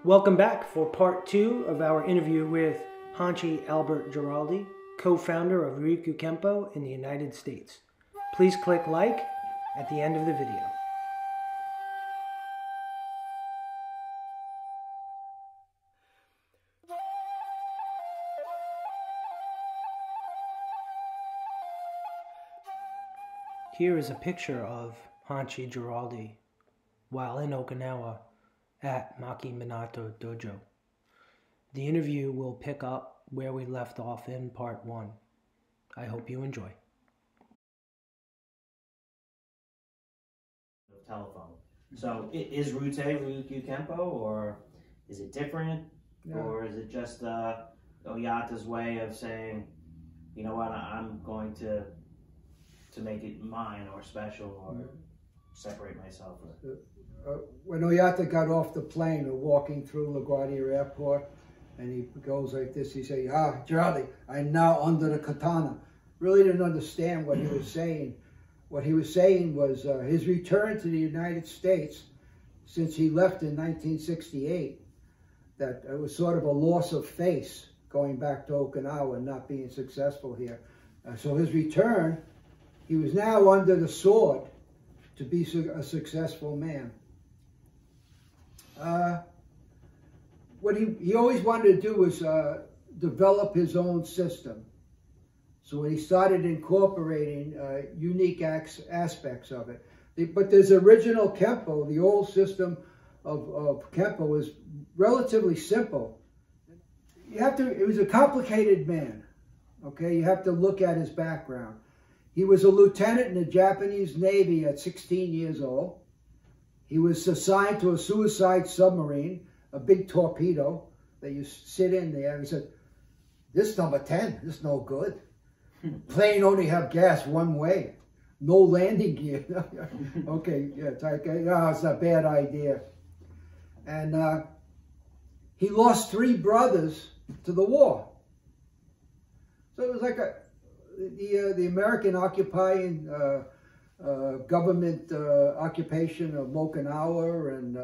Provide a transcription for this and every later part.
Welcome back for part 2 of our interview with Hanshi Albert Geraldi, co-founder of Ryukyu Kempo in the United States. Please click like at the end of the video. Here is a picture of Hanshi Geraldi while in Okinawa at Maki Minato Dojo. The interview will pick up where we left off in part 1. I hope you enjoy. Telephone. So is Ryukyu Kempo, or is it different? Yeah. Or is it just Oyata's way of saying, you know what, I'm going to make it mine or special or separate myself? When Oyata got off the plane or walking through LaGuardia Airport, and he goes like this, he said, Geraldi, I'm now under the katana. Really didn't understand what he was saying. What he was saying was his return to the United States, since he left in 1968, that it was sort of a loss of face going back to Okinawa and not being successful here. So his return, he was now under the sword to be a successful man. What he always wanted to do was develop his own system. So when he started incorporating unique aspects of it. But there's original Kempo, the old system of Kempo was relatively simple. It was a complicated man, okay? You have to look at his background. He was a lieutenant in the Japanese Navy at 16 years old. He was assigned to a suicide submarine, a big torpedo that you sit in there. And he said, this number 10, this is no good. Plane only have gas one way. No landing gear. Okay, yeah, it's a bad idea. And he lost 3 brothers to the war. So it was like the American occupying government occupation of Okinawa, and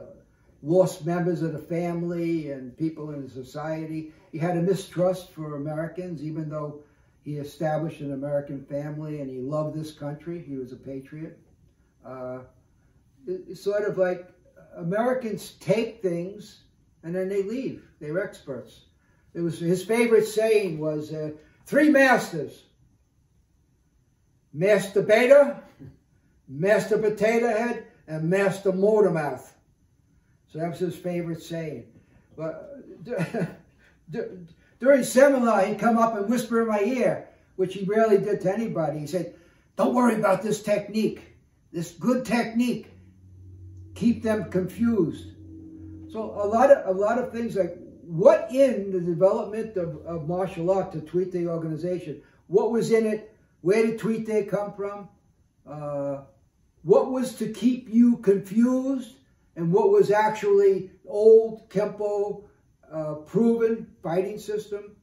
lost members of the family and people in the society. He had a mistrust for Americans, even though he established an American family and he loved this country. He was a patriot. It's sort of like Americans take things and then they leave. They're experts. It was his favorite saying was 3 masters: Master Beta, Master Potato Head, and Master Motormouth. So that was his favorite saying. But during seminar, he'd come up and whisper in my ear, which he rarely did to anybody. He said, don't worry about this technique, this good technique. Keep them confused. So a lot of things, like what in the development of martial art to Tuite organization, what was in it, where did Tuite come from, what was to keep you confused, and what was actually old Kempo proven fighting system,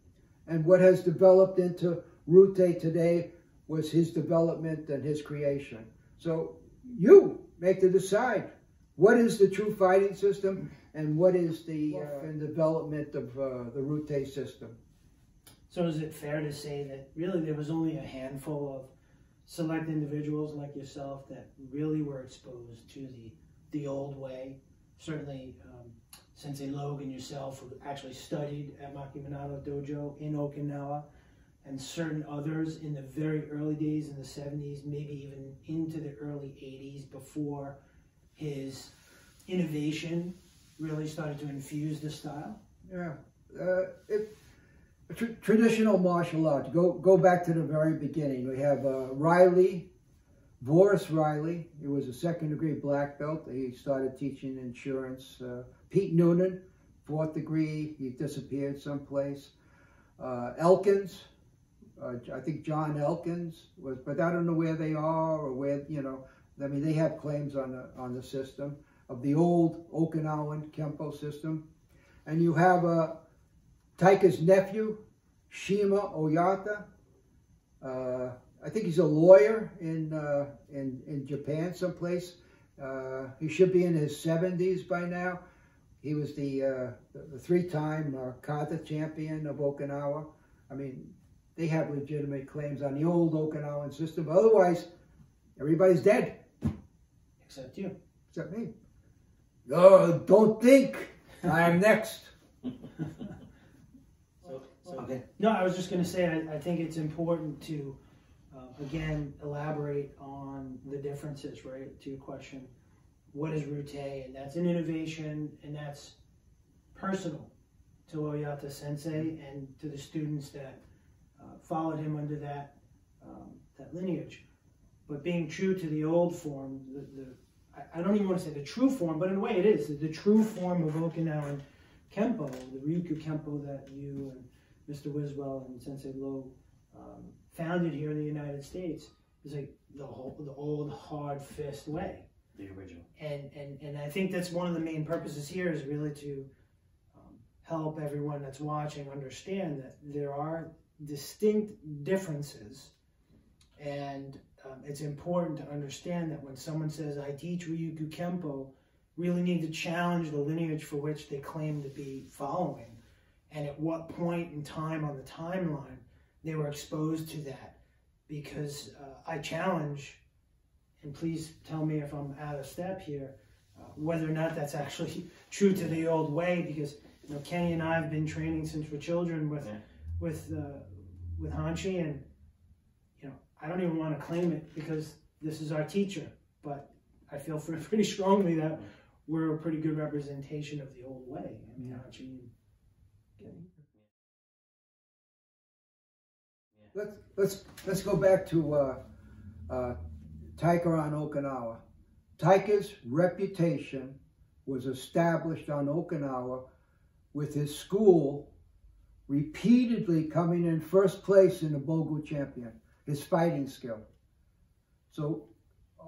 and what has developed into Rute today was his development and his creation. So you make the decide. What is the true fighting system, and what is the development of the Rute system? So is it fair to say that really there was only a handful of select individuals like yourself that really were exposed to the old way? Certainly Sensei Logan, yourself, who actually studied at Maki Minato Dojo in Okinawa, and certain others in the very early days in the 70s, maybe even into the early 80s, before his innovation really started to infuse the style? Yeah. Traditional martial arts, go back to the very beginning. We have Boris Riley. He was a 2nd degree black belt. He started teaching insurance. Pete Noonan, 4th degree. He disappeared someplace. Elkins, I think John Elkins was, but I don't know where they are or where, I mean, they have claims on the system of the old Okinawan Kempo system. And you have Taika's nephew, Shima Oyata. I think he's a lawyer in Japan someplace. He should be in his 70s by now. He was the three-time kata champion of Okinawa. I mean, they have legitimate claims on the old Okinawan system. Otherwise, everybody's dead. Except you. Except me. Oh, don't think I'm next. Okay. No, I was just going to say, I think it's important to, again, elaborate on the differences, right, to your question. What is Rute? And that's an innovation, and that's personal to Oyata Sensei and to the students that followed him under that lineage. But being true to the old form, I don't even want to say the true form, but in a way it is. The true form of Okinawan Kempo, the Ryukyu Kempo that you and Mr. Wiswell and Sensei Lo founded here in the United States, is like the old hard fist way. The original. And I think that's one of the main purposes here, is really to help everyone that's watching understand that there are distinct differences, and it's important to understand that when someone says, I teach Ryukyu Kempo, really need to challenge the lineage for which they claim to be following, and at what point in time on the timeline they were exposed to that. Because I challenge, and please tell me if I'm out of step here, whether or not that's actually true to the old way, because Kenny and I have been training since we're children with Hanshi, and I don't even want to claim it because this is our teacher, but I feel pretty strongly that we're a pretty good representation of the old way. I mean, Hanshi and Kenny. Let's go back to Taika on Okinawa. Taika's reputation was established on Okinawa with his school repeatedly coming in first place in the Bogu champion, his fighting skill. So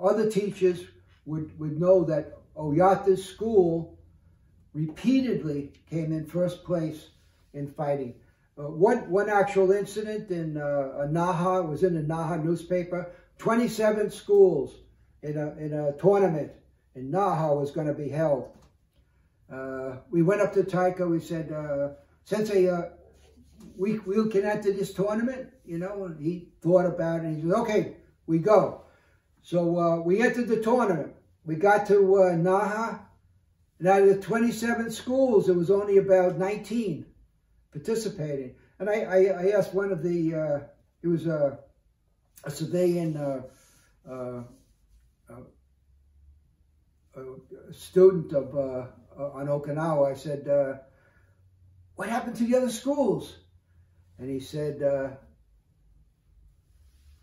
other teachers would know that Oyata's school repeatedly came in first place in fighting. One actual incident in Naha, it was in the Naha newspaper, 27 schools in a tournament in Naha was going to be held. We went up to Taika, we said, Sensei, we can enter this tournament, and he thought about it, he said, okay, we go. So we entered the tournament. We got to Naha, and out of the 27 schools, there was only about 19 participating. And I asked one of the, it was a civilian student on Okinawa. I said, what happened to the other schools? And he said,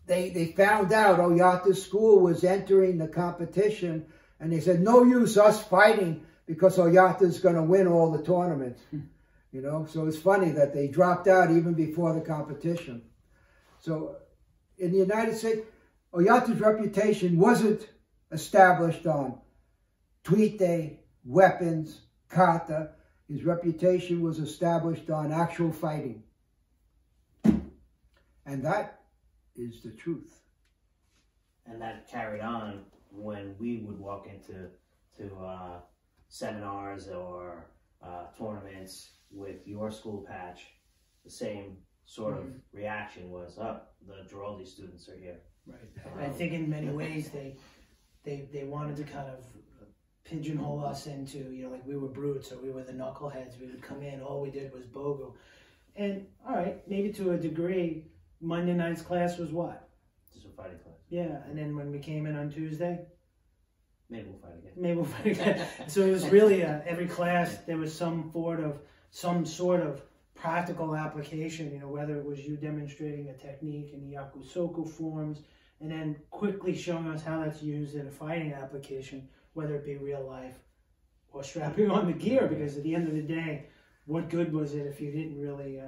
they found out Oyata's school was entering the competition, and they said, no use us fighting because Oyata's going to win all the tournaments. So it's funny that they dropped out even before the competition. So in the United States, Oyata's reputation wasn't established on tuite, weapons, kata. His reputation was established on actual fighting. And that is the truth. And that carried on when we would walk into seminars or tournaments with your school patch. The same sort of reaction was, the Geraldi students are here. Right. I think in many ways they wanted to kind of pigeonhole us into, like we were brutes or we were the knuckleheads. We would come in, all we did was Bogu. And all right, maybe to a degree, Monday night's class was what? Just a fighting class. Yeah, and then when we came in on Tuesday, maybe we'll fight again. Maybe we'll fight again. So it was really every class there was some sort of practical application. Whether it was you demonstrating a technique in the yakusoku forms, and then quickly showing us how that's used in a fighting application, whether it be real life or strapping on the gear. Because at the end of the day, what good was it if you didn't really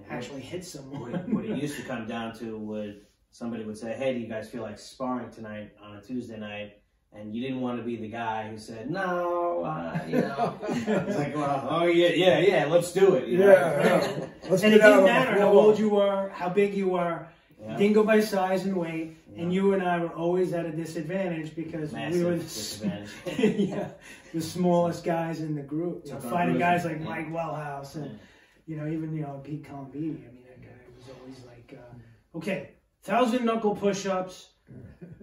actually hit someone? What it used to come down to somebody would say, hey, do you guys feel like sparring tonight on a Tuesday night? And you didn't want to be the guy who said, no, It's like, well, oh, yeah, let's do it. And it didn't matter how old you were, how big you were. Yeah. Didn't go by size and weight, and you and I were always at a disadvantage because we were the, the smallest guys in the group. You know, fighting guys like Mike Wellhouse and even Pete Colombini. I mean, that guy was always like, okay, 1,000 knuckle push-ups,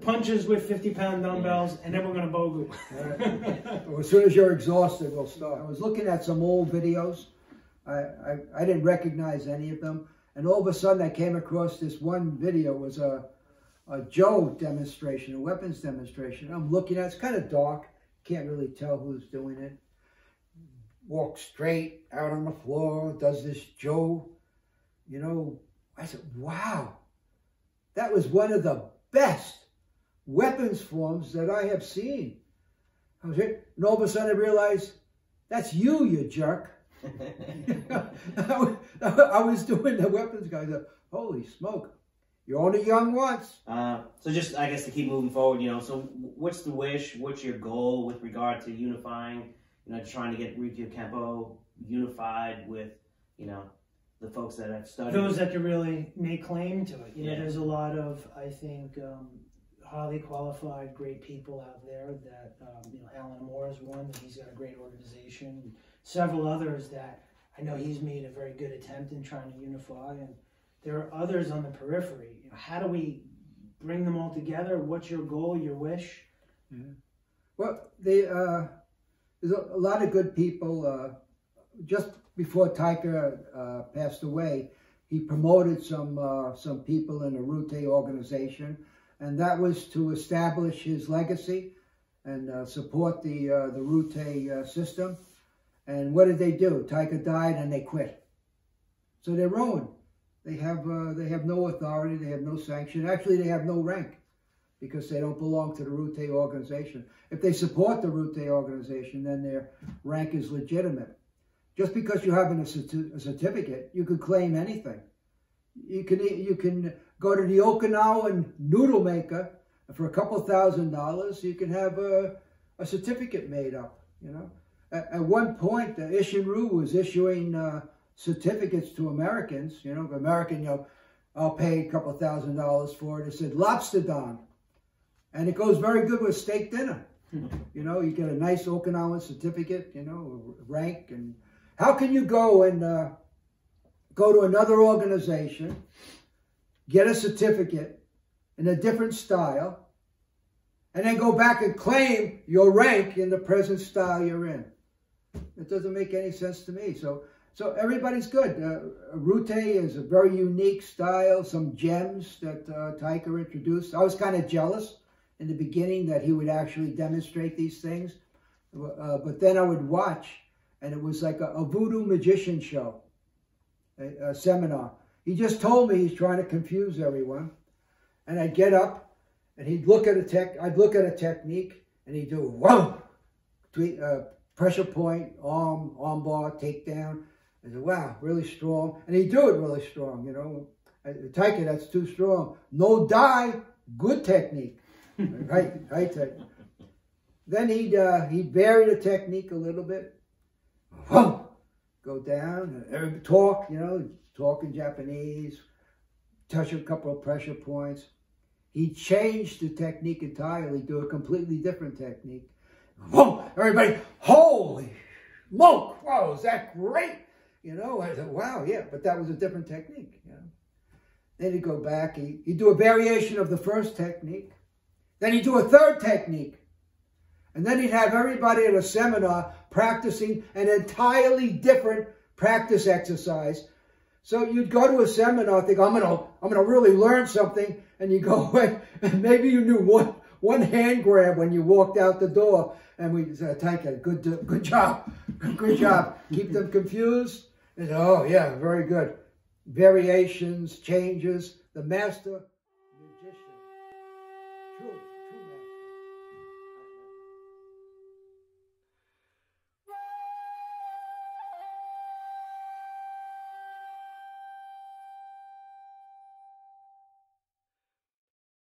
punches with 50-pound dumbbells, and then we're gonna bogu. Well, as soon as you're exhausted, we'll start. I was looking at some old videos. I didn't recognize any of them. And all of a sudden I came across this one video. It was a Joe demonstration, a weapons demonstration. I'm looking at it. It's kind of dark. Can't really tell who's doing it. Walks straight out on the floor, does this Joe. I said, wow. That was one of the best weapons forms that I have seen. And all of a sudden I realized, that's you jerk. I was doing the weapons guy. Holy smoke, you're only young once. So just, I guess, to keep moving forward, so what's the wish? What's your goal with regard to unifying? Trying to get Ryukyu Kempo unified with, the folks that have studied. Those that can really make claim to it. There's a lot of, I think, highly qualified, great people out there. That Alan Moore is one. That he's got a great organization. Several others that I know he's made a very good attempt in trying to unify, and there are others on the periphery. How do we bring them all together? What's your goal, your wish? Well, there's a lot of good people. Just before Taika passed away, he promoted some people in the Rute organization, and that was to establish his legacy and support the Rute system. And what did they do? Taika died and they quit. So they're ruined. They have no authority. They have no sanction. Actually, they have no rank because they don't belong to the Rute organization. If they support the Rute organization, then their rank is legitimate. Just because you have a certificate, you could claim anything. You can go to the Okinawan noodle maker for a couple $1,000. You can have a certificate made up. At one point, the Ishinru was issuing certificates to Americans. American, I'll pay a couple $1,000 for it. It said Lobsterdon. And it goes very good with steak dinner. You get a nice Okinawan certificate, rank. And how can you go and go to another organization, get a certificate in a different style, and then go back and claim your rank in the present style you're in? It doesn't make any sense to me. So everybody's good. Rute is a very unique style, some gems that Taika introduced. I was kind of jealous in the beginning that he would actually demonstrate these things. But then I would watch, and it was like a voodoo magician show, a seminar. He just told me he's trying to confuse everyone. And I'd get up, and he'd look at I'd look at a technique, and he'd do, whoa! Pressure point, arm bar, takedown. I said, wow, really strong. And he'd do it really strong, Taika, that's too strong. No die, good technique. right. Then he'd vary the technique a little bit. Whoa! Go down, talk, talk in Japanese, touch a couple of pressure points. He'd change the technique entirely, do a completely different technique. Whoa, everybody, holy smoke, wow, is that great? I said, wow, yeah, but that was a different technique. Then he'd go back, he'd do a variation of the first technique. Then he'd do a third technique. And then he'd have everybody at a seminar practicing an entirely different practice exercise. So you'd go to a seminar, think, I'm gonna really learn something, and you go away, and maybe you knew one hand grab when you walked out the door. And we said, Taika, good job. Good job. Keep them confused. And oh, yeah, very good. Variations, changes. The master